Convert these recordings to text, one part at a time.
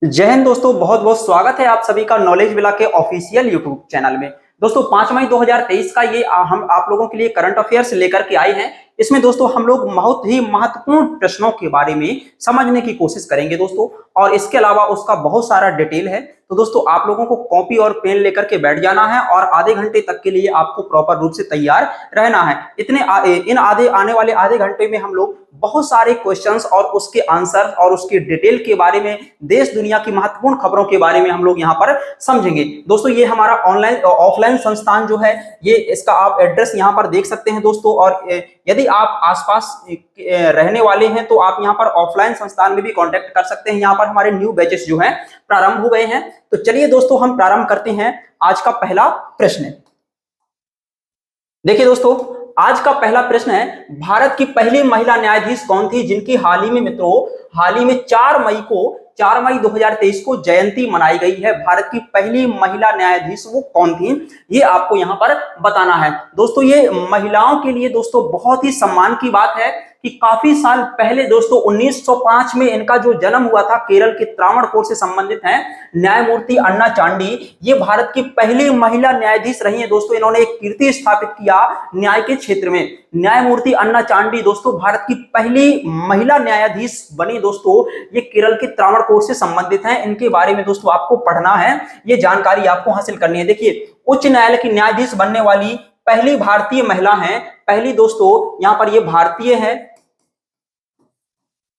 जय हिंद दोस्तों, बहुत बहुत स्वागत है आप सभी का नॉलेज विला के ऑफिशियल यूट्यूब चैनल में। दोस्तों 5 मई 2023 का ये हम आप लोगों के लिए करंट अफेयर्स लेकर के आए हैं। इसमें दोस्तों हम लोग बहुत ही महत्वपूर्ण प्रश्नों के बारे में समझने की कोशिश करेंगे दोस्तों, और इसके अलावा उसका बहुत सारा डिटेल है। तो दोस्तों आप लोगों को कॉपी और पेन लेकर के बैठ जाना है और आधे घंटे तक के लिए आपको प्रॉपर रूप से तैयार रहना है। इन आने वाले आधे घंटे में हम लोग बहुत सारे क्वेश्चंस और उसके आंसर और उसके डिटेल के बारे में, देश दुनिया की महत्वपूर्ण खबरों के बारे में हम लोग यहाँ पर समझेंगे। दोस्तों ये हमारा ऑनलाइन ऑफलाइन संस्थान जो है, ये इसका आप एड्रेस यहाँ पर देख सकते हैं दोस्तों। और यदि आप आसपास रहने वाले हैं तो आप यहाँ पर ऑफलाइन संस्थान में भी कांटेक्ट कर सकते हैं। यहाँ पर हमारे न्यू बैचेस जो हैं प्रारंभ हो गए हैं। तो चलिए दोस्तों हम प्रारंभ करते हैं। आज का पहला प्रश्न देखिए दोस्तों, आज का पहला प्रश्न है, भारत की पहली महिला न्यायाधीश कौन थी जिनकी हाल ही में मित्रों, हाल ही में 4 मई 2023 को जयंती मनाई गई है। भारत की पहली महिला न्यायाधीश वो कौन थी, ये आपको यहां पर बताना है। दोस्तों ये महिलाओं के लिए दोस्तों बहुत ही सम्मान की बात है कि काफी साल पहले दोस्तों 1905 में इनका जो जन्म हुआ था, केरल के त्रावणकोर से संबंधित हैं न्यायमूर्ति अन्ना चांडी। ये भारत की पहली महिला न्यायाधीश रही हैं दोस्तों। इन्होंने एक कीर्ति स्थापित किया न्याय के क्षेत्र में। न्यायमूर्ति अन्ना चांडी दोस्तों भारत की पहली महिला न्यायाधीश बनी दोस्तों। ये केरल के त्रावणकोर से संबंधित हैं। इनके बारे में दोस्तों आपको पढ़ना है, ये जानकारी आपको हासिल करनी है। देखिए उच्च न्यायालय की न्यायाधीश बनने वाली पहली भारतीय महिला है। पहली दोस्तों यहां पर ये भारतीय है,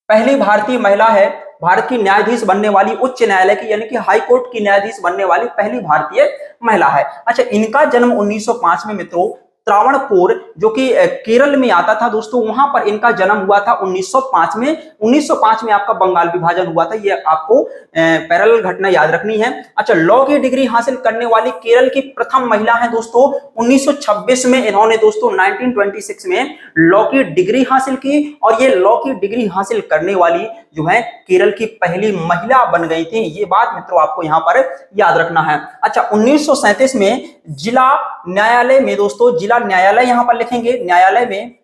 पहली भारतीय महिला है भारत की न्यायाधीश बनने वाली, उच्च न्यायालय की यानी कि हाई कोर्ट की न्यायाधीश बनने वाली पहली भारतीय महिला है। अच्छा, इनका जन्म 1905 में मित्रों त्रावणकोर जो कि केरल में आता था दोस्तों, वहां पर इनका जन्म हुआ था 1905 में। 1905 में आपका बंगाल विभाजन हुआ था, ये आपको पैरेलल घटना याद रखनी है। अच्छा, लॉ की डिग्री हासिल करने वाली केरल की प्रथम महिला है दोस्तों 1926 में। इन्होंने दोस्तों 1926 में लॉ की डिग्री हासिल की, और ये लॉ की डिग्री हासिल करने वाली जो है केरल की पहली महिला बन गई थी। ये बात मित्रों आपको यहां पर याद रखना है। अच्छा, 1937 में जिला न्यायालय में दोस्तों, जिला न्यायालय यहां पर लिखेंगे, न्यायालय में,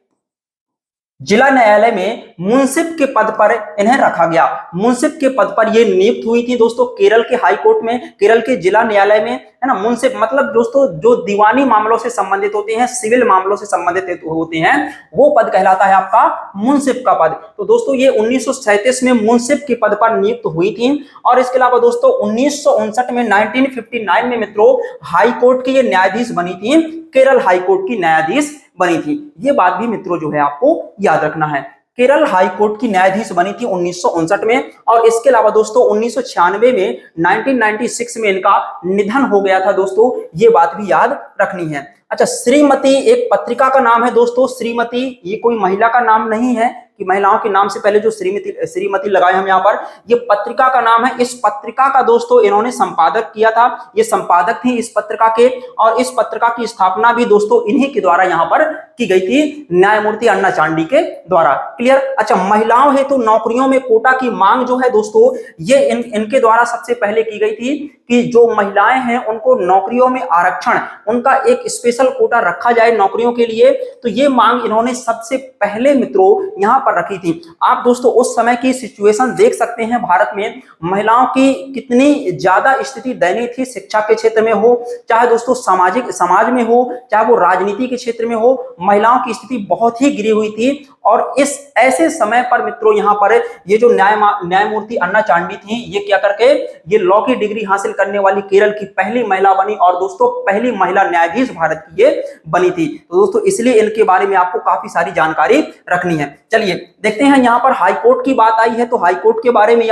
जिला न्यायालय में मुंसिफ के पद पर इन्हें रखा गया। मुंसिफ के पद पर ये नियुक्त हुई थी दोस्तों केरल के हाई कोर्ट में, केरल के जिला न्यायालय में, है ना। मुंसिफ मतलब दोस्तों जो दीवानी मामलों से संबंधित होते हैं, सिविल मामलों से संबंधित होते हैं, वो पद कहलाता है आपका मुंसिफ का पद। तो दोस्तों ये 1937 में मुंसिफ के पद पर नियुक्त हुई थी। और इसके अलावा दोस्तों 1959 में 1959 में मित्रों हाई कोर्ट की ये न्यायाधीश बनी थी, केरल हाई कोर्ट की न्यायाधीश बनी थी। ये बात भी मित्रों जो है आपको याद रखना है। केरल हाई कोर्ट की न्यायाधीश बनी थी 1959 में। और इसके अलावा दोस्तों 1996 में 1996 में इनका निधन हो गया था दोस्तों, ये बात भी याद रखनी है। अच्छा, श्रीमती एक पत्रिका का नाम है दोस्तों। श्रीमती ये कोई महिला का नाम नहीं है कि महिलाओं के नाम से पहले जो श्रीमती लगाए हम यहाँ पर, ये पत्रिका का नाम है। इस पत्रिका का दोस्तों इन्होंने संपादक किया था, ये संपादक थी इस पत्रिका के। और इस पत्रिका की स्थापना भी दोस्तों इन्हीं के द्वारा यहाँ पर की गई थी, न्यायमूर्ति अन्ना चांडी के द्वारा। क्लियर। अच्छा, महिलाओं हेतु नौकरियों में कोटा की मांग जो है दोस्तों, ये इनके द्वारा सबसे पहले की गई थी कि जो महिलाएं हैं उनको नौकरियों में आरक्षण, उनका एक स्पेशल कोटा रखा जाए नौकरियों के लिए। तो ये मांग इन्होंने सबसे पहले मित्रों यहाँ पर रखी थी। आप दोस्तों उस समय की सिचुएशन देख सकते हैं, भारत में महिलाओं की कितनी ज्यादा स्थिति दयनीय थी। शिक्षा के क्षेत्र में हो, चाहे दोस्तों समाज में हो, चाहे वो राजनीति के क्षेत्र में हो, महिलाओं की स्थिति बहुत ही गिरी हुई थी। और इस ऐसे समय पर मित्रों यहाँ पर ये जो न्यायमूर्ति अन्ना चांडी थी, ये क्या करके ये लॉ की डिग्री हासिल करने वाली केरल की पहली महिला बनी, और दोस्तों पहली महिला न्यायाधीश भारत की ये बनी थी। तो दोस्तों इसलिए इनके बारे में आपको काफी सारी जानकारी रखनी है। चलिए देखते हैं, यहाँ पर हाई कोर्ट की बात आई है तो हाई कोर्ट के बारे में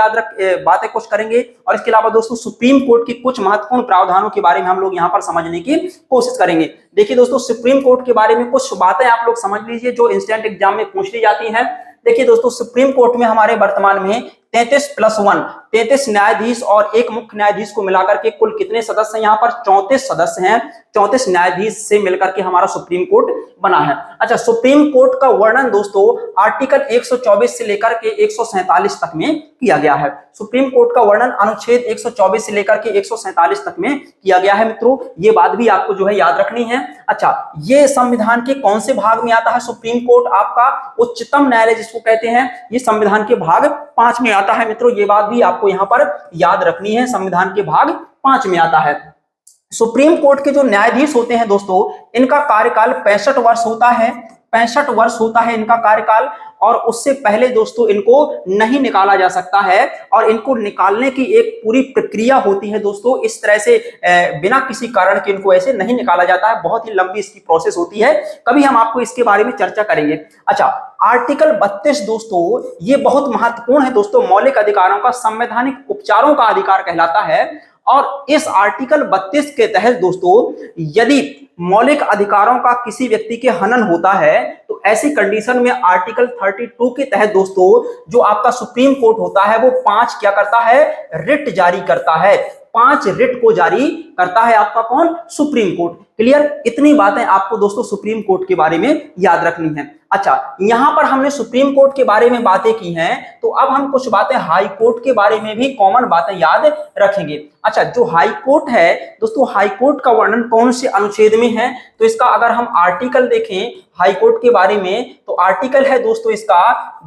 बातें कुछ करेंगे। और इसके अलावा दोस्तों सुप्रीम कोर्ट के कुछ महत्वपूर्ण प्रावधानों के बारे में हम लोग यहाँ पर समझने की कोशिश करेंगे। देखिए दोस्तों सुप्रीम कोर्ट के बारे में कुछ बातें आप लोग समझ लीजिए जो इंस्टेंट एग्जाम में पूछ ली जाती हैं। देखिए दोस्तों सुप्रीम कोर्ट में हमारे वर्तमान में 33+1 33 न्यायाधीश और एक मुख्य न्यायाधीश को मिलाकर के कुल कितने सदस्य हैं, यहाँ पर 34 सदस्य हैं। 34 न्यायाधीश से मिलकर के हमारा सुप्रीम कोर्ट बना है। अच्छा, सुप्रीम कोर्ट का वर्णन दोस्तों आर्टिकल 124 से लेकर के 147 तक में किया गया है। सुप्रीम कोर्ट का वर्णन अनुच्छेद 124 से लेकर के 147 तक में किया गया है मित्रों, ये बात भी आपको जो है याद रखनी है। अच्छा, ये संविधान के कौन से भाग में आता है सुप्रीम कोर्ट? आपका उच्चतम न्यायालय जिसको कहते हैं, ये संविधान के भाग 5 में आता है मित्रों, ये बात भी आपको यहाँ पर याद रखनी है, संविधान के भाग 5 में आता है। सुप्रीम कोर्ट के जो न्यायाधीश होते हैं दोस्तों, इनका कार्यकाल 65 वर्ष होता है, 65 वर्ष होता है इनका कार्यकाल, और उससे पहले दोस्तों इनको नहीं निकाला जा सकता है, और इनको निकालने की एक पूरी प्रक्रिया होती है दोस्तों। इस तरह से बिना किसी कारण के इनको ऐसे नहीं निकाला जाता है, बहुत ही लंबी इसकी प्रोसेस होती है, कभी हम आपको इसके बारे में चर्चा करेंगे। अच्छा, आर्टिकल 32 दोस्तों ये बहुत महत्वपूर्ण है दोस्तों, मौलिक अधिकारों का संवैधानिक उपचारों का अधिकार कहलाता है, और इस आर्टिकल 32 के तहत दोस्तों यदि मौलिक अधिकारों का किसी व्यक्ति के हनन होता है तो ऐसी कंडीशन में आर्टिकल 32 के तहत दोस्तों जो आपका सुप्रीम कोर्ट होता है वो 5 क्या करता है, रिट जारी करता है, 5 रिट को जारी करता है आपका कौन, सुप्रीम कोर्ट। क्लियर, इतनी बातें आपको दोस्तों सुप्रीम कोर्ट के बारे में याद रखनी है। अच्छा, यहां पर हमने सुप्रीम कोर्ट के बारे में बातें की हैं, तो अब हम कुछ बातें हाई कोर्ट के बारे में भी कॉमन बातें याद रखेंगे। अच्छा, जो हाई कोर्ट है दोस्तों, हाई कोर्ट का वर्णन कौन से अनुच्छेद में है, तो इसका अगर हम आर्टिकल देखें हाई कोर्ट के बारे में, तो आर्टिकल है दोस्तों इसका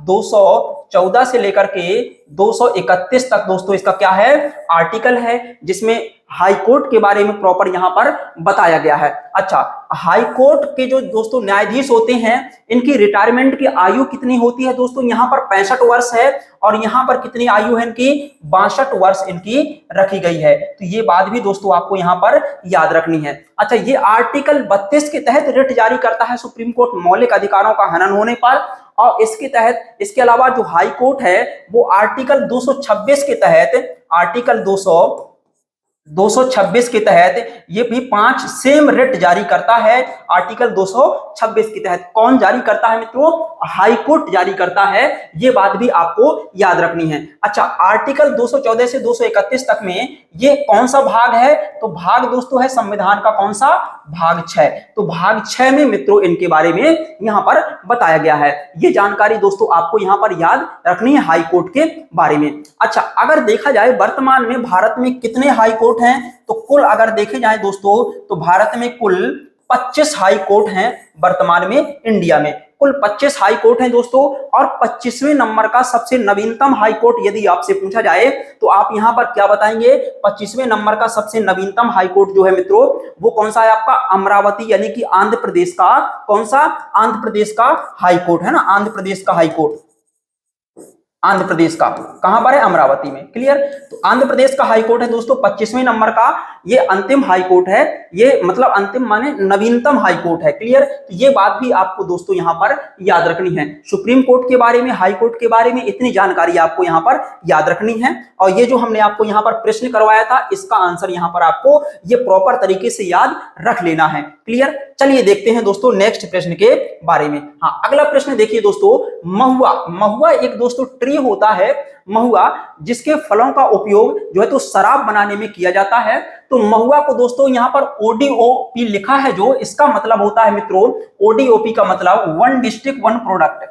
214 से लेकर के 231 तक दोस्तों इसका क्या है, आर्टिकल है, जिसमें हाई कोर्ट के बारे में प्रॉपर यहां पर बताया गया है। अच्छा, हाई कोर्ट के जो दोस्तों न्यायाधीश होते हैं इनकी रिटायरमेंट की आयु कितनी होती है दोस्तों, यहां पर 65 वर्ष है, और यहां पर कितनी आयु है इनकी, 62 वर्ष इनकी रखी गई है। तो ये बात भी दोस्तों आपको यहां पर याद रखनी है। अच्छा, ये आर्टिकल 32 के तहत रिट जारी करता है सुप्रीम कोर्ट मौलिक अधिकारों का हनन होने पर, और इसके तहत इसके अलावा जो हाई कोर्ट है वो आर्टिकल 226 के तहत, आर्टिकल 226 के तहत ये भी 5 सेम रिट जारी करता है। आर्टिकल 226 के तहत कौन जारी करता है मित्रों, हाई कोर्ट जारी करता है, ये बात भी आपको याद रखनी है। अच्छा, आर्टिकल 214 से 231 तक में ये कौन सा भाग है, तो भाग दोस्तों है संविधान का कौन सा, भाग 6। तो भाग 6 में मित्रों इनके बारे में यहां पर बताया गया है। ये जानकारी दोस्तों आपको यहां पर याद रखनी है हाई कोर्ट के बारे में। अच्छा, अगर देखा जाए वर्तमान में भारत में कितने हाई कोर्ट हैं, तो कुल अगर देखे जाए दोस्तों तो भारत में कुल 25 हाई कोर्ट हैं वर्तमान में, इंडिया में कुल 25 हाई कोर्ट हैं दोस्तों, और 25वें नंबर का सबसे नवीनतम हाई कोर्ट यदि आपसे पूछा जाए तो आप यहां पर क्या बताएंगे, 25वें नंबर का सबसे नवीनतम हाई कोर्ट जो है मित्रों वो कौन सा है आपका, अमरावती, यानी कि आंध्र प्रदेश का, कौन सा, आंध्र प्रदेश का हाई कोर्ट है ना, आंध्र प्रदेश का हाई कोर्ट, आंध्र प्रदेश का कहां पर है, अमरावती में। क्लियर, तो आंध्र प्रदेश का हाई कोर्ट है दोस्तों 25वें नंबर का, ये अंतिम हाई कोर्ट है, ये मतलब अंतिम माने नवीनतम हाई कोर्ट है। क्लियर, तो ये बात भी आपको दोस्तों यहां पर याद रखनी है। सुप्रीम कोर्ट के बारे में, हाई कोर्ट के बारे में इतनी जानकारी आपको यहां पर याद रखनी है, और ये जो हमने आपको यहां पर प्रश्न करवाया था इसका आंसर यहां पर आपको ये प्रॉपर तरीके से याद रख लेना है। क्लियर, चलिए देखते हैं दोस्तों नेक्स्ट प्रश्न के बारे में। हाँ, अगला प्रश्न देखिए दोस्तों, महुआ, महुआ एक दोस्तों ट्री होता है, महुआ, जिसके फलों का उपयोग जो है तो शराब बनाने में किया जाता है। तो महुआ को दोस्तों यहां पर ओडीओपी लिखा है, जो इसका मतलब होता है मित्रों, ओडीओपी का मतलब वन डिस्ट्रिक्ट वन प्रोडक्ट,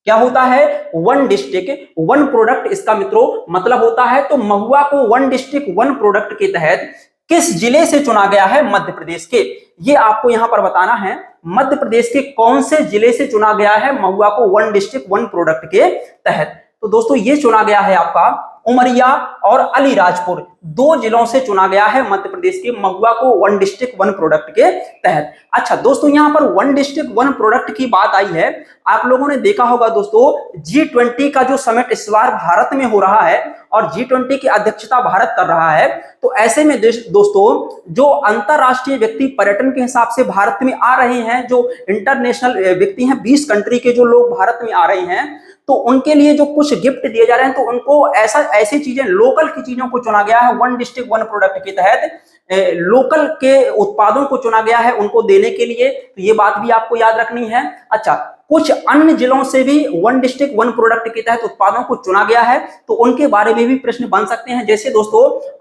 क्या होता है, वन डिस्ट्रिक्ट वन प्रोडक्ट इसका मित्रों मतलब होता है। तो महुआ को वन डिस्ट्रिक्ट वन प्रोडक्ट के तहत किस जिले से चुना गया है, मध्य प्रदेश के, ये आपको यहां पर बताना है, मध्य प्रदेश के कौन से जिले से चुना गया है महुआ को वन डिस्ट्रिक्ट वन प्रोडक्ट के तहत। तो दोस्तों ये चुना गया है आपका उमरिया और अलीराजपुर, 2 जिलों से चुना गया है मध्य प्रदेश के महुआ को वन डिस्ट्रिक्ट वन प्रोडक्ट के तहत। अच्छा दोस्तों, यहां पर वन डिस्ट्रिक्ट वन प्रोडक्ट की बात आई है, आप लोगों ने देखा होगा दोस्तों G20 का जो समिट इस बार भारत में हो रहा है और G20 की अध्यक्षता भारत कर रहा है। तो ऐसे में दोस्तों जो अंतरराष्ट्रीय व्यक्ति पर्यटन के हिसाब से भारत में आ रहे हैं, जो इंटरनेशनल व्यक्ति हैं, 20 कंट्री के जो लोग भारत में आ रहे हैं, तो उनके लिए जो कुछ गिफ्ट दिए जा रहे हैं, तो उनको ऐसी चीजें, लोकल की चीजों को चुना गया है वन डिस्ट्रिक्ट वन प्रोडक्ट के तहत, लोकल के उत्पादों को चुना गया है उनको देने के लिए। तो ये बात भी आपको याद रखनी है। अच्छा, कुछ अन्य जिलों से भी वन डिस्ट्रिक्ट वन प्रोडक्ट के तहत उत्पादों को चुना गया है, तो उनके बारे में भी प्रश्न बन सकते हैं। जैसे दोस्तों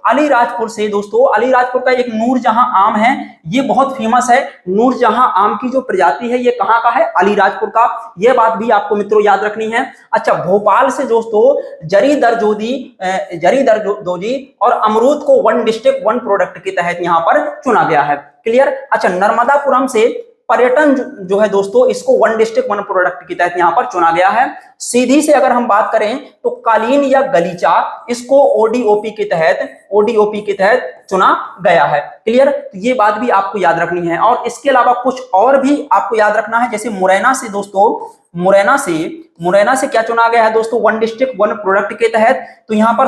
अलीराजपुर से, दोस्तों अलीराजपुर का एक नूरजहां आम है, ये बहुत फेमस है। नूरजहां आम की जो प्रजाति है ये कहां का है, अलीराजपुर का, ये बात भी आपको मित्रों याद रखनी है। अच्छा, भोपाल से दोस्तों जरी दरदोजी और अमरूद को वन डिस्ट्रिक्ट वन प्रोडक्ट के तहत यहां पर चुना गया है। क्लियर। अच्छा, नर्मदापुरम से पर्यटन जो है दोस्तों, इसको वन डिस्ट्रिक्ट वन प्रोडक्ट के तहत यहां पर चुना गया है। सीधी से अगर हम बात करें तो कालीन या गलीचा, इसको ओडीओपी के तहत चुना गया है। क्लियर? तो ये बात भी आपको याद रखनी है। और इसके अलावा कुछ और भी आपको याद रखना है, जैसे मुरैना से दोस्तों, मुरैना से क्या चुना गया है दोस्तों वन डिस्ट्रिक्ट वन प्रोडक्ट के तहत? तो यहां पर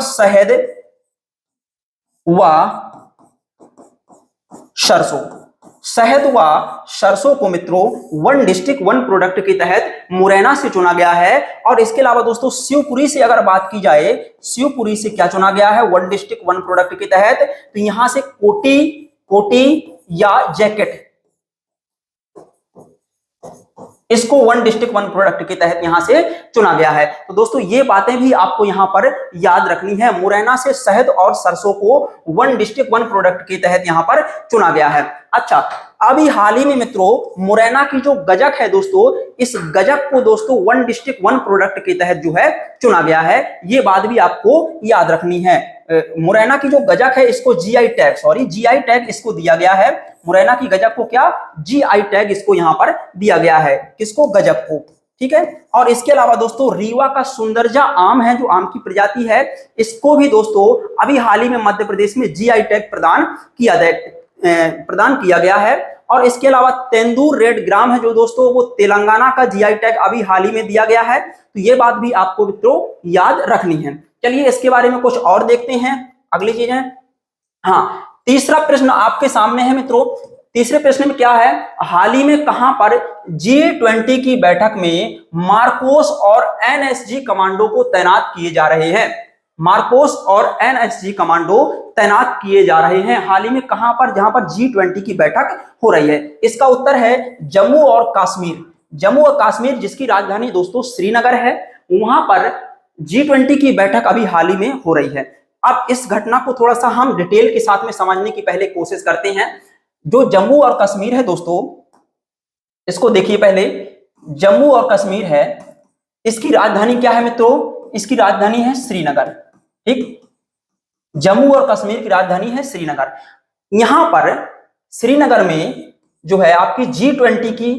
शहद व सरसों को मित्रों वन डिस्ट्रिक्ट वन प्रोडक्ट के तहत मुरैना से चुना गया है। और इसके अलावा दोस्तों शिवपुरी से अगर बात की जाए, शिवपुरी से क्या चुना गया है वन डिस्ट्रिक्ट वन प्रोडक्ट के तहत? तो यहां से कोटी या जैकेट, इसको वन डिस्ट्रिक्ट वन प्रोडक्ट के तहत यहां से चुना गया है। तो दोस्तों ये बातें भी आपको यहां पर याद रखनी है। मुरैना से शहद और सरसों को वन डिस्ट्रिक्ट वन प्रोडक्ट के तहत यहां पर चुना गया है। अच्छा, अभी हाल ही में मित्रों मुरैना की जो गजक है दोस्तों, इस गजक को दोस्तों वन डिस्ट्रिक्ट वन प्रोडक्ट के तहत जो है चुना गया है। ये बात भी आपको याद रखनी है। मुरैना की जो गजक है इसको जीआई टैग इसको दिया गया है। मुरैना की गजक को क्या जीआई टैग इसको यहां पर दिया गया है, किसको? गजक को। ठीक है। और इसके अलावा दोस्तों रीवा का सुंदरजा आम है, जो आम की प्रजाति है, इसको भी दोस्तों अभी हाल ही में मध्य प्रदेश में जीआई टैग प्रदान किया गया है। और इसके अलावा तेंदूर रेड ग्राम है जो दोस्तों, वो तेलंगाना का जीआई टैग अभी हाल ही में दिया गया है। तो ये बात भी आपको मित्रों याद रखनी है। चलिए इसके बारे में कुछ और देखते हैं, अगली चीज है। हाँ, तीसरा प्रश्न आपके सामने है मित्रों। तीसरे प्रश्न में क्या है? हाल ही में कहां पर G20 की बैठक में मार्कोस और एनएसजी कमांडो को तैनात किए जा रहे हैं? मार्कोस और एनएसजी कमांडो तैनात किए जा रहे हैं हाल ही में कहां पर, जहां पर G20 की बैठक हो रही है? इसका उत्तर है जम्मू और कश्मीर, जिसकी राजधानी दोस्तों श्रीनगर है। वहां पर G20 की बैठक अभी हाल ही में हो रही है। अब इस घटना को थोड़ा सा हम डिटेल के साथ में समझने की पहले कोशिश करते हैं। जो जम्मू और कश्मीर है दोस्तों, इसको देखिए पहले। जम्मू और कश्मीर है, इसकी राजधानी क्या है मित्रों? इसकी राजधानी है श्रीनगर। ठीक, जम्मू और कश्मीर की राजधानी है श्रीनगर। यहां पर श्रीनगर में जो है आपकी G20 की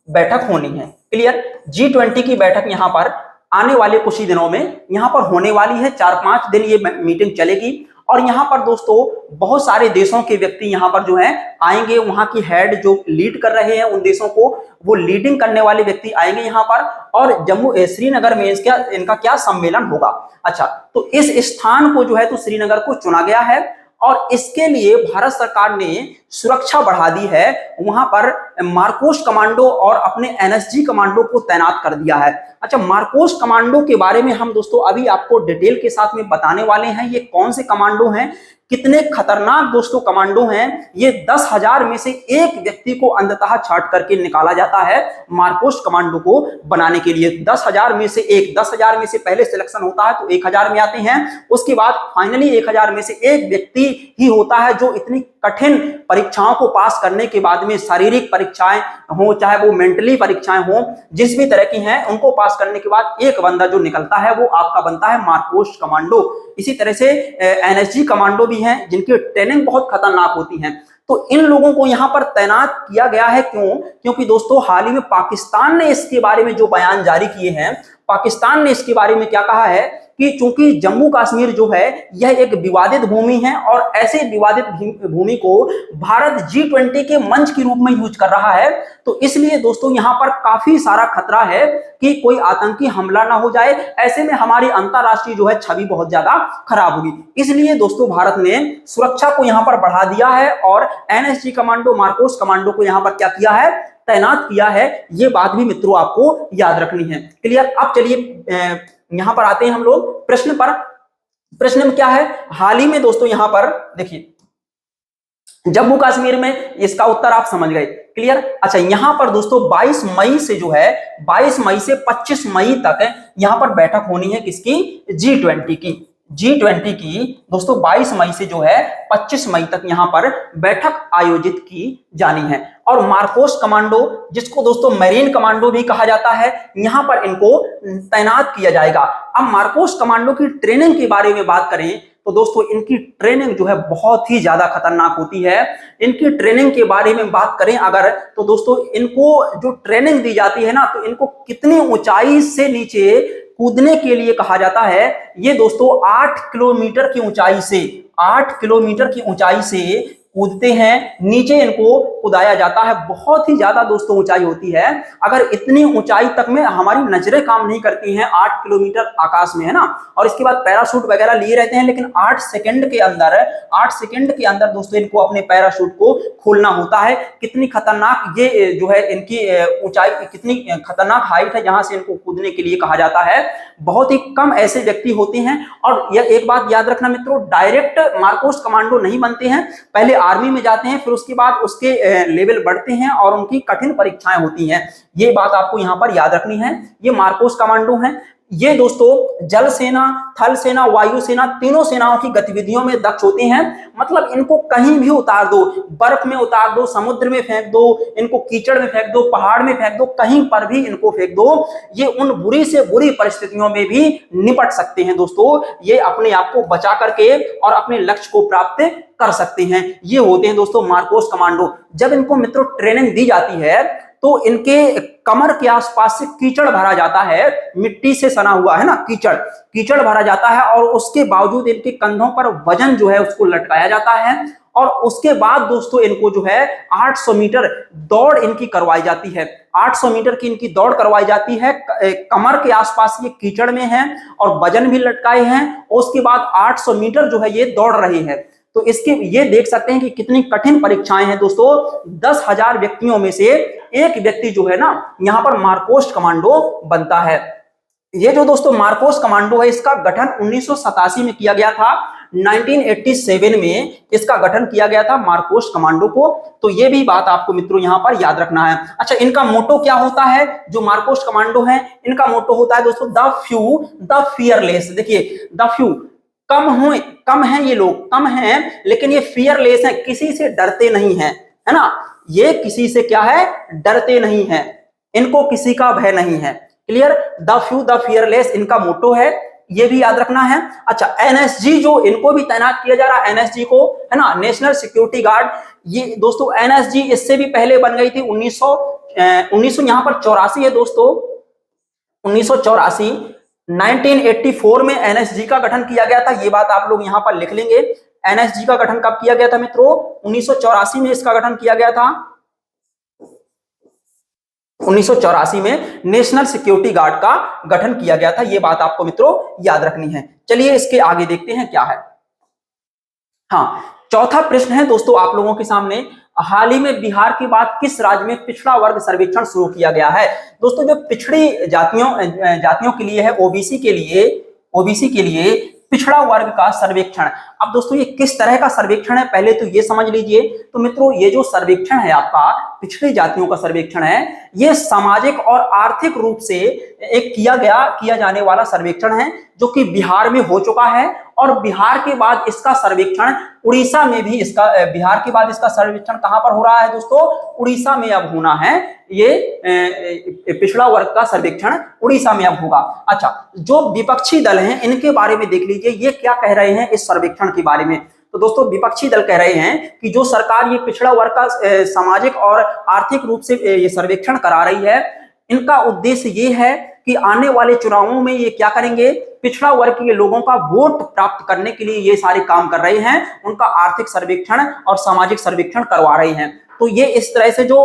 बैठक होनी है। क्लियर? G20 की बैठक यहां पर आने वाले कुछ ही दिनों में यहां पर होने वाली है। 4-5 दिन ये मीटिंग चलेगी। और यहाँ पर दोस्तों बहुत सारे देशों के व्यक्ति यहाँ पर जो है आएंगे। वहां की हेड जो लीड कर रहे हैं उन देशों को, वो लीडिंग करने वाले व्यक्ति आएंगे यहाँ पर। और श्रीनगर में इनका क्या सम्मेलन होगा। अच्छा, तो इस स्थान को जो है तो श्रीनगर को चुना गया है। और इसके लिए भारत सरकार ने सुरक्षा बढ़ा दी है। वहां पर मार्कोस कमांडो और अपने एनएसजी कमांडो को तैनात कर दिया है। अच्छा, मार्कोस कमांडो के बारे में हम दोस्तों अभी आपको डिटेल के साथ में बताने वाले हैं। ये कौन से कमांडो हैं, कितने खतरनाक दोस्तों कमांडो हैं। ये 10,000 में से एक व्यक्ति को अंततः छांट करके निकाला जाता है मार्कोस कमांडो को बनाने के लिए। 10,000 में से एक, 10,000 में से पहले सिलेक्शन होता है तो 1,000 में आते हैं। उसके बाद फाइनली 1,000 में से एक व्यक्ति ही होता है जो इतनी कठिन परीक्षाओं को पास करने के बाद में, शारीरिक परीक्षाएं हो चाहे वो मेंटली परीक्षाएं हो, जिस भी तरह की हैं, उनको पास करने के बाद एक बंदा जो निकलता है वो आपका बनता है मार्कोस कमांडो। इसी तरह से एनएसजी कमांडो भी हैं जिनकी ट्रेनिंग बहुत खतरनाक होती है। तो इन लोगों को यहां पर तैनात किया गया है। क्यों? क्योंकि दोस्तों हाल ही में पाकिस्तान ने इसके बारे में जो बयान जारी किए हैं, पाकिस्तान ने इसके बारे में क्या कहा है कि चूंकि जम्मू कश्मीर जो है यह एक विवादित भूमि है और ऐसे विवादित भूमि को भारत G20 के मंच के रूप में यूज कर रहा है, तो इसलिए दोस्तों यहां पर काफी सारा खतरा है कि कोई आतंकी हमला ना हो जाए। ऐसे में हमारी अंतरराष्ट्रीय जो है छवि बहुत ज्यादा खराब होगी। इसलिए दोस्तों भारत ने सुरक्षा को यहां पर बढ़ा दिया है और एनएसजी कमांडो, मार्कोस कमांडो को यहां पर क्या किया है, तैनात किया है। ये बात भी मित्रों आपको याद रखनी है। क्लियर? अब चलिए यहां पर आते हैं हम लोग प्रश्न पर। प्रश्न में क्या है, हाल ही में दोस्तों यहां पर देखिए जम्मू कश्मीर में, इसका उत्तर आप समझ गए। क्लियर? अच्छा, यहां पर दोस्तों 22 मई से जो है 22 मई से 25 मई तक यहां पर बैठक होनी है किसकी, G20 की। G20 की दोस्तों 22 मई से जो है 25 मई तक यहां पर बैठक आयोजित की जानी है। और मार्कोस कमांडो, जिसको दोस्तों मैरीन कमांडो भी कहा जाता है, यहां पर इनको तैनात किया जाएगा। अब मार्कोस कमांडो की ट्रेनिंग के बारे में बात करें तो दोस्तों इनकी ट्रेनिंग जो है बहुत ही ज्यादा खतरनाक होती है। इनकी ट्रेनिंग के बारे में बात करें अगर, तो दोस्तों इनको जो ट्रेनिंग दी जाती है ना, तो इनको कितनी ऊंचाई से नीचे कूदने के लिए कहा जाता है, ये दोस्तों 8 किलोमीटर की ऊंचाई से, 8 किलोमीटर की ऊंचाई से कूदते हैं, नीचे इनको कूदाया जाता है। बहुत ही ज्यादा दोस्तों ऊंचाई होती है। अगर इतनी ऊंचाई तक में हमारी नजरें काम नहीं करती हैं, 8 किलोमीटर आकाश में, है ना, और इसके बाद पैराशूट वगैरह लिए रहते हैं, लेकिन 8 सेकंड के अंदर, 8 सेकंड के अंदर दोस्तों इनको अपने पैराशूट को खोलना होता है। कितनी खतरनाक ये जो है इनकी ऊंचाई, कितनी खतरनाक हाइट है जहां से इनको कूदने के लिए कहा जाता है। बहुत ही कम ऐसे व्यक्ति होते हैं। और यह एक बात याद रखना मित्रों, डायरेक्ट मार्कोस कमांडो नहीं बनते हैं, पहले आर्मी में जाते हैं, फिर उसके बाद उसके लेवल बढ़ते हैं और उनकी कठिन परीक्षाएं होती हैं। ये बात आपको यहां पर याद रखनी है। ये मार्कोस कमांडो हैं। ये दोस्तों जल सेना, थल सेना, वायु सेना, तीनों सेनाओं की गतिविधियों में दक्ष होते हैं। मतलब इनको कहीं भी उतार दो, बर्फ में उतार दो, समुद्र में फेंक दो, इनको कीचड़ में फेंक दो, पहाड़ में फेंक दो, कहीं पर भी इनको फेंक दो, ये उन बुरी से बुरी परिस्थितियों में भी निपट सकते हैं। दोस्तों ये अपने आप को बचा करके और अपने लक्ष्य को प्राप्त कर सकते हैं। ये होते हैं दोस्तों मार्कोस कमांडो। जब इनको मित्रों ट्रेनिंग दी जाती है तो इनके कमर के आसपास से कीचड़ भरा जाता है, मिट्टी से सना हुआ है ना, कीचड़, कीचड़ भरा जाता है, और उसके बावजूद इनके कंधों पर वजन जो है उसको लटकाया जाता है। और उसके बाद दोस्तों इनको जो है 800 मीटर दौड़ इनकी करवाई जाती है। 800 मीटर की इनकी दौड़ करवाई जाती है। कमर के आसपास ये कीचड़ में है और वजन भी लटकाए हैं। उसके बाद 800 मीटर जो है ये दौड़ रहे हैं। तो इसके ये देख सकते हैं कि कितनी कठिन परीक्षाएं हैं दोस्तों। 10,000 व्यक्तियों में से एक व्यक्ति जो है ना यहां पर मार्कोस कमांडो बनता है। ये जो दोस्तों मार्कोस कमांडो है, इसका गठन 1987 में किया गया था। 1987 में इसका गठन किया गया था मार्कोस कमांडो को। तो ये भी बात आपको मित्रों यहां पर याद रखना है। अच्छा, इनका मोटो क्या होता है जो मार्कोस कमांडो है? इनका मोटो होता है दोस्तों द फ्यू द फियरलेस। देखिए, द फ्यू, कम है ये लोग, कम हैं, लेकिन ये फियरलेस है, किसी से डरते नहीं है, है ना। ये किसी से क्या है, डरते नहीं है, इनको किसी का भय नहीं है। Clear? The few the fearless इनका मोटो है, ये भी याद रखना है। अच्छा, एनएसजी जो इनको भी तैनात किया जा रहा है, एनएसजी को, है ना, नेशनल सिक्योरिटी गार्ड। ये दोस्तों एनएसजी इससे भी पहले बन गई थी। 1900 यहां पर 84 है दोस्तों, 1984, 1984 में एनएसजी का गठन किया गया था। ये बात आप लोग यहां पर लिख लेंगे। एनएसजी का गठन कब किया गया था मित्रों? 1984 में इसका गठन किया गया था। 1984 में नेशनल सिक्योरिटी गार्ड का गठन किया गया था। यह बात आपको मित्रों याद रखनी है। चलिए इसके आगे देखते हैं क्या है। हाँ, चौथा प्रश्न है दोस्तों आप लोगों के सामने, हाल ही में बिहार के बाद किस राज्य में पिछड़ा वर्ग सर्वेक्षण शुरू किया गया है? दोस्तों जो पिछड़ी जातियों के लिए है, ओबीसी के लिए पिछड़ा वर्ग का सर्वेक्षण। अब दोस्तों ये किस तरह का सर्वेक्षण है पहले तो ये समझ लीजिए। तो मित्रों ये जो सर्वेक्षण है आपका पिछड़ी जातियों का सर्वेक्षण है, ये सामाजिक और आर्थिक रूप से एक किया जाने वाला सर्वेक्षण है, जो कि बिहार में हो चुका है। और बिहार के बाद इसका सर्वेक्षण उड़ीसा में भी, बिहार के बाद इसका सर्वेक्षण कहां पर हो रहा है दोस्तों? उड़ीसा में अब होना है। ये पिछड़ा वर्ग का सर्वेक्षण उड़ीसा में अब होगा। अच्छा, जो विपक्षी दल हैं इनके बारे में देख लीजिए, ये क्या कह रहे हैं इस सर्वेक्षण के बारे में। तो दोस्तों विपक्षी दल कह रहे हैं कि जो सरकार ये पिछड़ा वर्ग का सामाजिक और आर्थिक रूप से ये सर्वेक्षण करा रही है, इनका उद्देश्य ये है कि आने वाले चुनावों में ये क्या करेंगे, पिछड़ा वर्ग के लोगों का वोट प्राप्त करने के लिए ये सारे काम कर रहे हैं, उनका आर्थिक सर्वेक्षण और सामाजिक सर्वेक्षण करवा रहे हैं। तो ये इस तरह से जो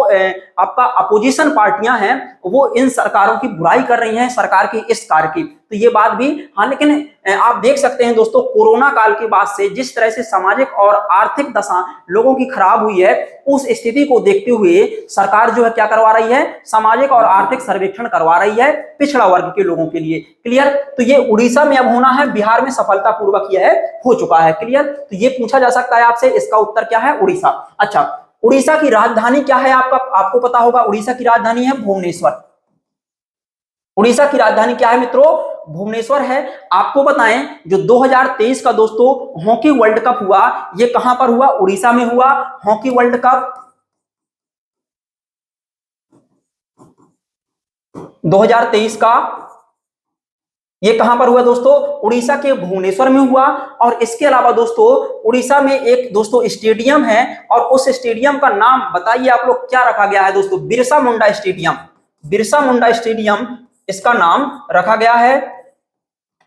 आपका अपोजिशन पार्टियां हैं वो इन सरकारों की बुराई कर रही हैं, सरकार की इस कार्य की। तो ये बात भी, हाँ, लेकिन आप देख सकते हैं दोस्तों कोरोना काल के बाद से जिस तरह से सामाजिक और आर्थिक दशा लोगों की खराब हुई है, उस स्थिति को देखते हुए सरकार जो है क्या करवा रही है, सामाजिक और आर्थिक सर्वेक्षण करवा रही है पिछड़ा वर्ग के लोगों के लिए। क्लियर? तो ये उड़ीसा में अब होना है, बिहार में सफलतापूर्वक यह हो चुका है। क्लियर? तो ये पूछा जा सकता है आपसे, इसका उत्तर क्या है? उड़ीसा। अच्छा, उड़ीसा की राजधानी क्या है आपको पता होगा। उड़ीसा की राजधानी है भुवनेश्वर। उड़ीसा की राजधानी क्या है मित्रों? भुवनेश्वर है। आपको बताएं जो 2023 का दोस्तों हॉकी वर्ल्ड कप हुआ, ये कहां पर हुआ? उड़ीसा में हुआ। हॉकी वर्ल्ड कप 2023 का ये कहां पर हुआ दोस्तों? उड़ीसा के भुवनेश्वर में हुआ। और इसके अलावा दोस्तों उड़ीसा में एक दोस्तों स्टेडियम है, और उस स्टेडियम का नाम बताइए आप लोग क्या रखा गया है दोस्तों? बिरसा मुंडा स्टेडियम। बिरसा मुंडा स्टेडियम इसका नाम रखा गया है,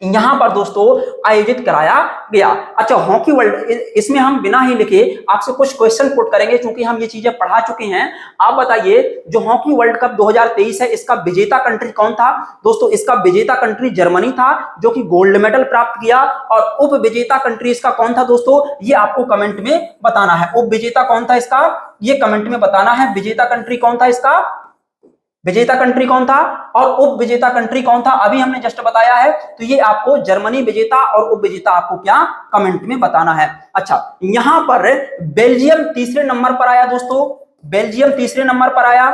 यहां पर दोस्तों आयोजित कराया गया। अच्छा, हॉकी वर्ल्ड, इसमें हम बिना ही लिखे आपसे कुछ क्वेश्चन पुट करेंगे, क्योंकि हम ये चीजें पढ़ा चुके हैं। आप बताइए, जो हॉकी वर्ल्ड कप 2023 है, इसका विजेता कंट्री कौन था? दोस्तों इसका विजेता कंट्री जर्मनी था, जो कि गोल्ड मेडल प्राप्त किया। और उप विजेता कंट्री इसका कौन था दोस्तों? ये आपको कमेंट में बताना है। उप विजेता कौन था इसका, ये कमेंट में बताना है। विजेता कंट्री कौन था इसका? विजेता कंट्री कौन था और उप विजेता कंट्री कौन था? अभी हमने जस्ट बताया है। तो ये आपको जर्मनी विजेता और उप विजेता आपको क्या कमेंट में बताना है। अच्छा, यहां पर बेल्जियम तीसरे नंबर पर आया दोस्तों। बेल्जियम तीसरे नंबर पर आया,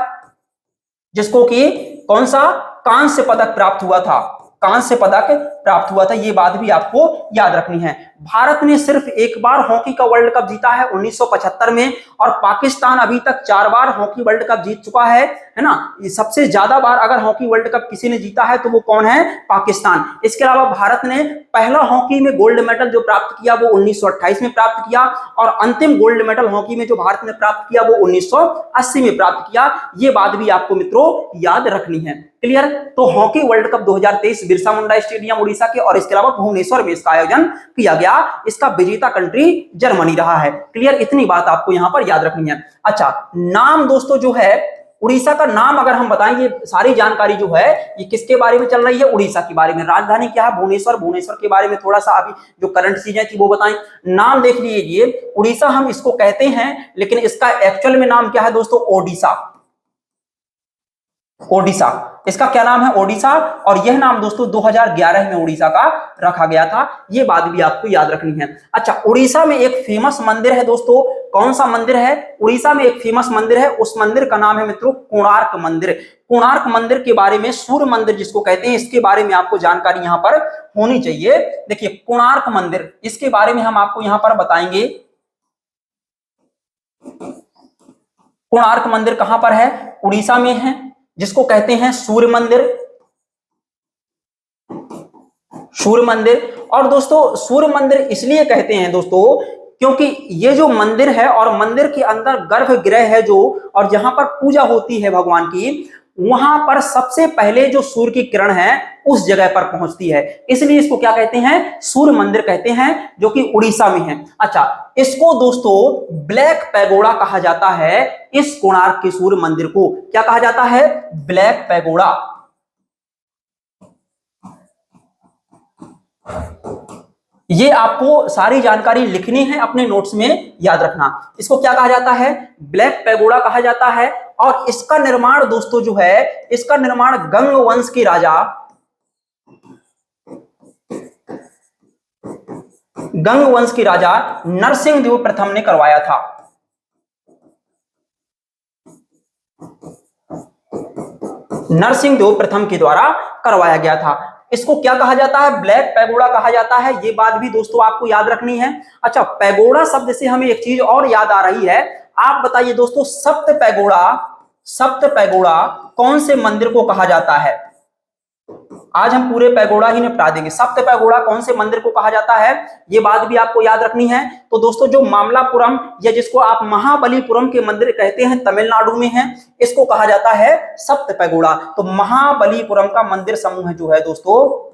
जिसको कि कौन सा कांस्य पदक प्राप्त हुआ था। कांस्य पदक प्राप्त हुआ था, ये बात भी आपको याद रखनी है। भारत ने सिर्फ एक बार हॉकी का वर्ल्ड कप जीता है 1975 में, और पाकिस्तान अभी तक 4 बार हॉकी वर्ल्ड कप जीत चुका है ना। सबसे ज्यादा बार अगर हॉकी वर्ल्ड कप किसी ने जीता है तो वो कौन है? पाकिस्तान। इसके अलावा भारत ने पहला हॉकी में गोल्ड मेडल जो प्राप्त किया वो 1928 में प्राप्त किया, और अंतिम गोल्ड मेडल हॉकी में जो भारत ने प्राप्त किया वो 1980 में प्राप्त किया। ये बात भी आपको मित्रों याद रखनी है। क्लियर? तो hockey world cup 2023 Birsa Munda stadium Orissa के, और इसके अलावा भुवनेश्वर में इसका आयोजन किया गया। इसका विजेता कंट्री जर्मनी रहा है। क्लियर? इतनी बात आपको यहां पर याद रखनी है। अच्छा, नाम दोस्तों जो है उड़ीसा का नाम अगर हम बताएं, ये सारी जानकारी जो है ये किसके बारे में चल रही है? उड़ीसा के बारे में। राजधानी क्या है? भुवनेश्वर। भुवनेश्वर के बारे में थोड़ा सा अभी जो करंट चीजें थी वो बताएं। नाम देख लीजिए, उड़ीसा हम इसको कहते हैं, लेकिन इसका एक्चुअल में नाम क्या है दोस्तों? ओडिशा। ओडिशा, इसका क्या नाम है? ओडिशा। और यह नाम दोस्तों 2011 में उड़ीसा का रखा गया था। यह बात भी आपको याद रखनी है। अच्छा, उड़ीसा में एक फेमस मंदिर है दोस्तों। कौन सा मंदिर है? उड़ीसा में एक फेमस मंदिर है, उस मंदिर का नाम है मित्रों कोणार्क मंदिर। कोणार्क मंदिर के बारे में, सूर्य मंदिर जिसको कहते हैं, इसके बारे में आपको जानकारी यहां पर होनी चाहिए। देखिए, कोणार्क मंदिर, इसके बारे में हम आपको यहां पर बताएंगे। कोणार्क मंदिर कहां पर है? उड़ीसा में है, जिसको कहते हैं सूर्य मंदिर। सूर्य मंदिर। और दोस्तों सूर्य मंदिर इसलिए कहते हैं दोस्तों, क्योंकि ये जो मंदिर है, और मंदिर के अंदर गर्भगृह है जो, और जहां पर पूजा होती है भगवान की, वहां पर सबसे पहले जो सूर्य की किरण है उस जगह पर पहुंचती है। इसलिए इसको क्या कहते हैं? सूर्य मंदिर कहते हैं, जो कि उड़ीसा में है। अच्छा, इसको दोस्तों ब्लैक पैगोडा कहा जाता है। इस कोणार्क के सूर्य मंदिर को क्या कहा जाता है? Black pagoda. ये आपको सारी जानकारी लिखनी है, अपने नोट्स में याद रखना। इसको क्या कहा जाता है? ब्लैक पैगोडा कहा जाता है। और इसका निर्माण दोस्तों जो है, इसका निर्माण गंग वंश के राजा, गंग वंश के राजा नरसिंह देव प्रथम ने करवाया था। नरसिंह देव प्रथम के द्वारा करवाया गया था। इसको क्या कहा जाता है? ब्लैक पैगोडा कहा जाता है। ये बात भी दोस्तों आपको याद रखनी है। अच्छा, पैगोडा शब्द से हमें एक चीज और याद आ रही है। आप बताइए दोस्तों, सप्त पैगोडा, सप्त पैगोडा कौन से मंदिर को कहा जाता है? आज हम पूरे पैगोडा ही निपटा देंगे। सप्त पैगोडा कौन से मंदिर को कहा जाता है, ये बात भी आपको याद रखनी है। तो दोस्तों जो मामलापुरम, या जिसको आप महाबलीपुरम के मंदिर कहते हैं, तमिलनाडु में है, इसको कहा जाता है सप्त पैगोडा। तो महाबलीपुरम का मंदिर समूह जो है दोस्तों,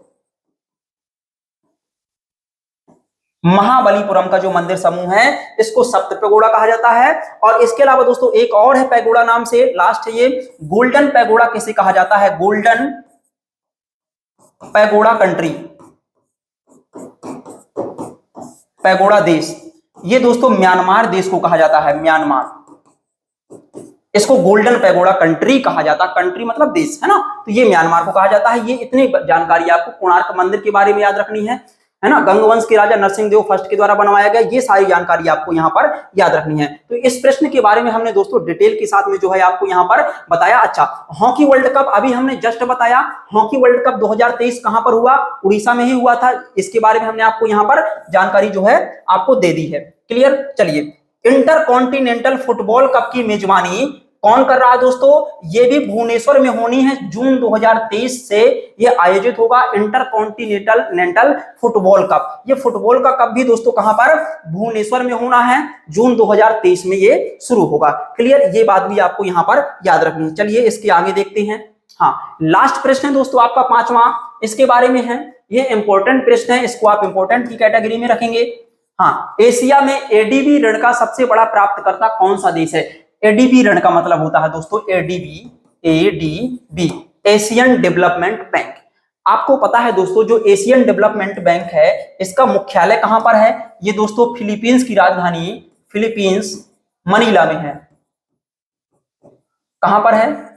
महाबलीपुरम का जो मंदिर समूह है, इसको सप्त पैगोडा कहा जाता है। और इसके अलावा दोस्तों एक और है पैगोडा नाम से, लास्ट है ये, गोल्डन पैगोडा किसे कहा जाता है? गोल्डन पैगोडा कंट्री, पैगोडा देश। ये दोस्तों म्यांमार देश को कहा जाता है, म्यांमार। इसको गोल्डन पैगोडा कंट्री कहा जाता है। कंट्री मतलब देश, है ना। तो ये म्यांमार को कहा जाता है। ये इतनी जानकारी आपको कोणार्क मंदिर के बारे में याद रखनी है ना। गंगवंश के राजा नरसिंह देव फर्स्ट के द्वारा बनवाया गया। ये सारी जानकारी आपको यहाँ पर याद रखनी है। तो इस प्रश्न के बारे में हमने दोस्तों डिटेल के साथ में जो है आपको यहाँ पर बताया। अच्छा, हॉकी वर्ल्ड कप अभी हमने जस्ट बताया। हॉकी वर्ल्ड कप 2023 कहां पर हुआ? उड़ीसा में ही हुआ था। इसके बारे में हमने आपको यहाँ पर जानकारी जो है आपको दे दी है। क्लियर? चलिए, इंटर कॉन्टिनेंटल फुटबॉल कप की मेजबानी कौन कर रहा है दोस्तों? ये भी भुवनेश्वर में होनी है। जून 2023 से ये आयोजित होगा, इंटरकॉन्टिनेंटल फुटबॉल कप। ये फुटबॉल का कप भी दोस्तों कहां पर? भुवनेश्वर में होना है। जून 2023 में ये शुरू होगा। क्लियर? ये बात भी आपको यहां पर याद रखनी है। चलिए इसके आगे देखते हैं। हाँ, लास्ट प्रश्न है दोस्तों आपका 5वां, इसके बारे में है। ये इंपॉर्टेंट प्रश्न है, इसको आप इंपॉर्टेंट की कैटेगरी में रखेंगे। हाँ, एशिया में एडीबी ऋण का सबसे बड़ा प्राप्तकर्ता कौन सा देश है? एडीबी ऋण का मतलब होता है दोस्तों एडीबी, एशियन डेवलपमेंट बैंक। आपको पता है दोस्तों, जो एशियन डेवलपमेंट बैंक है, इसका मुख्यालय कहां पर है? ये दोस्तों फिलीपींस की राजधानी फिलीपींस मनीला में है। कहां पर है?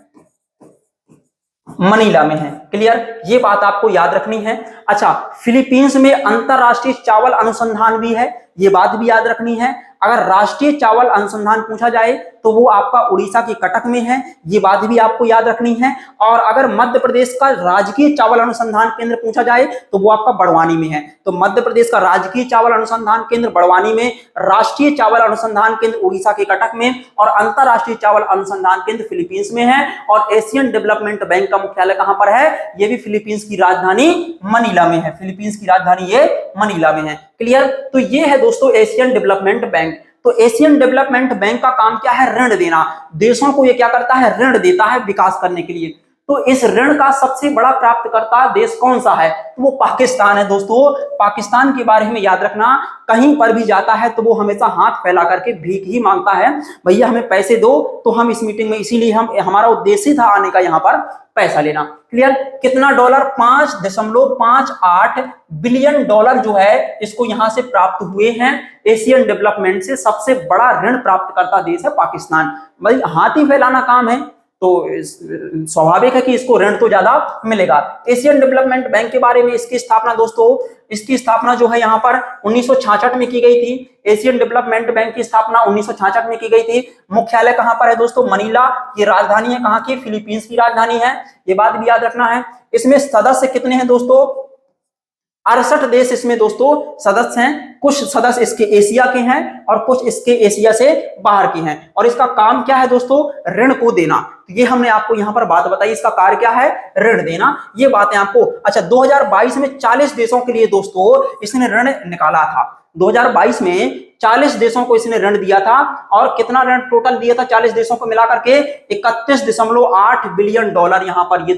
मनीला में है। क्लियर? ये बात आपको याद रखनी है। अच्छा, फिलीपींस में अंतरराष्ट्रीय चावल अनुसंधान भी है, ये बात भी याद रखनी है। अगर राष्ट्रीय चावल अनुसंधान पूछा जाए तो वो आपका उड़ीसा की कटक में है, ये बात भी आपको याद रखनी है। और अगर मध्य प्रदेश का राजकीय चावल अनुसंधान केंद्र पूछा जाए तो वो आपका बड़वानी में है। तो मध्य प्रदेश का राजकीय चावल अनुसंधान केंद्र बड़वानी में, राष्ट्रीय चावल अनुसंधान केंद्र उड़ीसा के कटक में, और अंतरराष्ट्रीय चावल अनुसंधान केंद्र फिलीपींस में है। और एशियन डेवलपमेंट बैंक का मुख्यालय कहां पर है? ये भी फिलीपींस की राजधानी मनीला में है। फिलीपींस की राजधानी ये मनीला में है। क्लियर? तो ये है दोस्तों एशियन डेवलपमेंट बैंक। तो एशियन डेवलपमेंट बैंक का काम क्या है? ऋण देना। देशों को ये क्या करता है? ऋण देता है विकास करने के लिए। तो इस ऋण का सबसे बड़ा प्राप्तकर्ता देश कौन सा है? तो वो पाकिस्तान है दोस्तों। पाकिस्तान के बारे में याद रखना, कहीं पर भी जाता है तो वो हमेशा हाथ फैला करके भीख ही मांगता है, भैया हमें पैसे दो। तो हम इस मीटिंग में, इसीलिए हमारा उद्देश्य था आने का यहाँ पर पैसा लेना। क्लियर? कितना डॉलर? 5.58 बिलियन डॉलर जो है इसको यहां से प्राप्त हुए हैं एशियन डेवलपमेंट से। सबसे बड़ा ऋण प्राप्तकर्ता देश है पाकिस्तान। भाई हाथ ही फैलाना काम है तो स्वाभाविक है कि इसको ऋण तो ज्यादा मिलेगा। एशियन डेवलपमेंट बैंक के बारे में, इसकी स्थापना दोस्तों, इसकी स्थापना जो है यहाँ पर 1966 में की गई थी। एशियन डेवलपमेंट बैंक की स्थापना 1966 में की गई थी। मुख्यालय कहां पर है दोस्तों? मनीला। ये राजधानी है कहां की? फिलीपींस की राजधानी है। ये बात भी याद रखना है। इसमें सदस्य कितने हैं दोस्तों? 68 देश इसमें दोस्तों सदस्य हैं। कुछ सदस्य इसके एशिया के हैं और कुछ इसके एशिया से बाहर के हैं। और इसका काम क्या है दोस्तों? ऋण को देना। तो ये हमने आपको यहां पर बात बताई, इसका कार्य क्या है? ऋण देना। ये बातें आपको, अच्छा 2022 में 40 देशों के लिए दोस्तों इसने ऋण निकाला था। 2022 में 40 देशों को इसने ऋण दिया था। और कितना ऋण टोटल दिया था 40 देशों को मिलाकर के? 31.8 बिलियन डॉलर यहां पर ये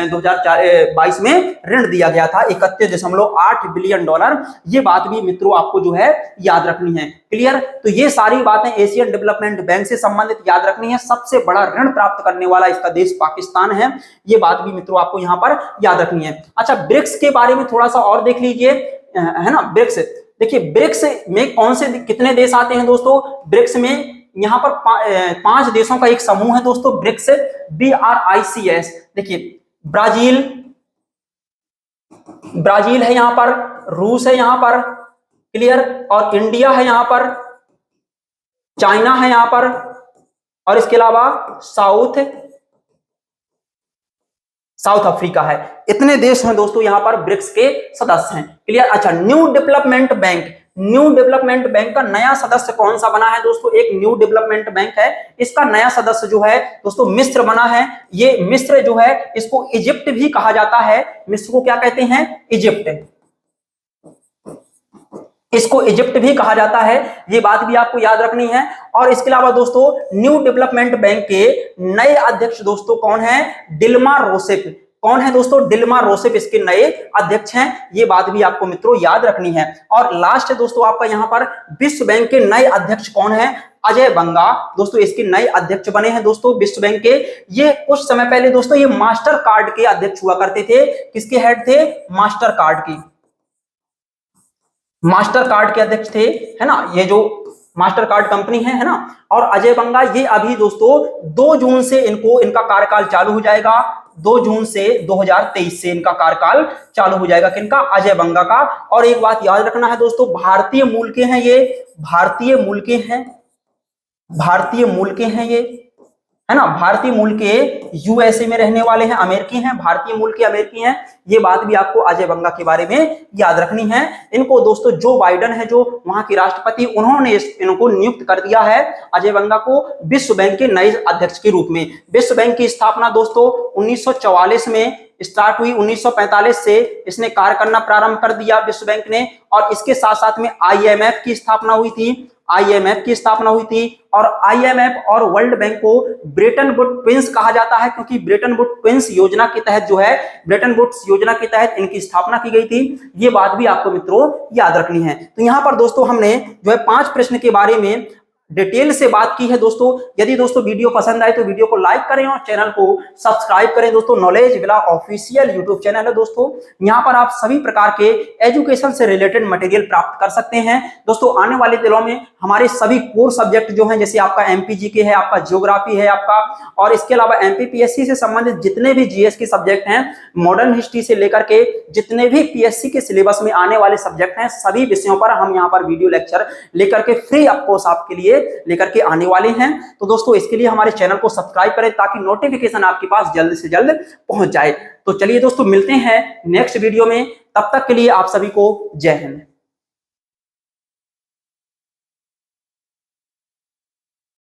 2022 में ऋण दिया गया था। 31.8 बिलियन डॉलर। ये बात भी मित्रों आपको जो है याद रखनी है। क्लियर? तो ये सारी बातें एशियन डेवलपमेंट बैंक से संबंधित याद रखनी है। सबसे बड़ा ऋण प्राप्त करने वाला इसका देश पाकिस्तान है। ये बात भी मित्रों आपको यहां पर याद रखनी है। अच्छा, ब्रिक्स के बारे में थोड़ा सा और देख लीजिए, है ना। ब्रिक्स, देखिए ब्रिक्स में कौन से कितने देश आते हैं दोस्तों? ब्रिक्स में यहां पर 5 देशों का एक समूह है दोस्तों, ब्रिक्स, BRICS। देखिए ब्राजील है यहां पर, रूस है यहां पर, क्लियर, और इंडिया है यहां पर, चाइना है यहां पर, और इसके अलावा साउथ अफ्रीका है। इतने देश हैं दोस्तों यहां पर ब्रिक्स के सदस्य हैं। क्लियर? अच्छा, न्यू डेवलपमेंट बैंक का नया सदस्य कौन सा बना है दोस्तों? एक न्यू डेवलपमेंट बैंक है, इसका नया सदस्य जो है दोस्तों मिस्र बना है। ये मिस्र जो है इसको इजिप्ट भी कहा जाता है। मिस्र को क्या कहते हैं? इजिप्ट। इसको इजिप्ट भी कहा जाता है। ये बात भी आपको याद रखनी है। और इसके अलावा दोस्तों न्यू डेवलपमेंट बैंक के नए अध्यक्ष दोस्तों कौन है? डिल्मा रोसेफ। कौन है दोस्तों? डिल्मा रोसेफ इसके नए अध्यक्ष हैं। ये बात भी आपको मित्रों याद रखनी है। और लास्ट है दोस्तों आपका यहां पर विश्व बैंक के नए अध्यक्ष कौन है? अजय बंगा दोस्तों इसके नए अध्यक्ष बने हैं दोस्तों विश्व बैंक के। ये कुछ समय पहले दोस्तों ये मास्टर कार्ड के अध्यक्ष हुआ करते थे। किसके हेड थे? मास्टर कार्ड के अध्यक्ष थे, है ना। ये जो मास्टर कार्ड कंपनी है ना। और अजय बंगा ये अभी दोस्तों 2 जून से इनका कार्यकाल चालू हो जाएगा। 2 जून से 2023 से इनका कार्यकाल चालू हो जाएगा। किनका? अजय बंगा का। और एक बात याद रखना है दोस्तों, भारतीय मूल के हैं ये, भारतीय मूल के हैं ये, है ना, भारतीय मूल के यूएसए में रहने वाले हैं, अमेरिकी हैं, भारतीय मूल के अमेरिकी हैं। ये बात भी आपको अजय बंगा के बारे में याद रखनी है। इनको दोस्तों जो बाइडेन है, जो वहां के राष्ट्रपति, उन्होंने इनको नियुक्त कर दिया है अजय बंगा को विश्व बैंक के नए अध्यक्ष के रूप में। विश्व बैंक की स्थापना दोस्तों 1944 में स्टार्ट हुई, 1945 से इसने कार्य करना प्रारंभ कर दिया विश्व बैंक ने। और इसके साथ साथ में आईएमएफ की स्थापना हुई थी, आईएमएफ की स्थापना हुई थी। और आईएमएफ और वर्ल्ड बैंक को ब्रेटन वुड्स ट्विंस कहा जाता है, क्योंकि ब्रेटन वुड्स ट्विंस योजना के तहत जो है, ब्रेटन वुड्स योजना के तहत इनकी स्थापना की गई थी। ये बात भी आपको मित्रों याद रखनी है। तो यहां पर दोस्तों हमने जो है 5 प्रश्न के बारे में डिटेल से बात की है दोस्तों। यदि दोस्तों वीडियो पसंद आए तो वीडियो को लाइक करें और चैनल को सब्सक्राइब करें दोस्तों। Knowledge villa official YouTube channel है दोस्तों, यहाँ पर आप सभी प्रकार के एजुकेशन से रिलेटेड मटेरियल प्राप्त कर सकते हैं दोस्तों। आने वाले दिनों में हमारे सभी कोर सब्जेक्ट जो हैं, जैसे आपका एमपीजीके है, आपका ज्योग्राफी है आपका, और इसके अलावा एमपीपीएससी से संबंधित जितने भी जीएस के सब्जेक्ट हैं, मॉडर्न हिस्ट्री से लेकर के जितने भी पीएससी के सिलेबस में आने वाले सब्जेक्ट हैं, सभी विषयों पर हम यहाँ पर वीडियो लेक्चर लेकर के फ्री ऑफ कॉस्ट आपके लिए लेकर के आने वाले हैं। तो दोस्तों इसके लिए हमारे चैनल को सब्सक्राइब करें ताकि नोटिफिकेशन आपके पास जल्द से जल्द पहुंच जाए। तो चलिए दोस्तों मिलते हैं नेक्स्ट वीडियो में, तब तक के लिए आप सभी को जय हिंद।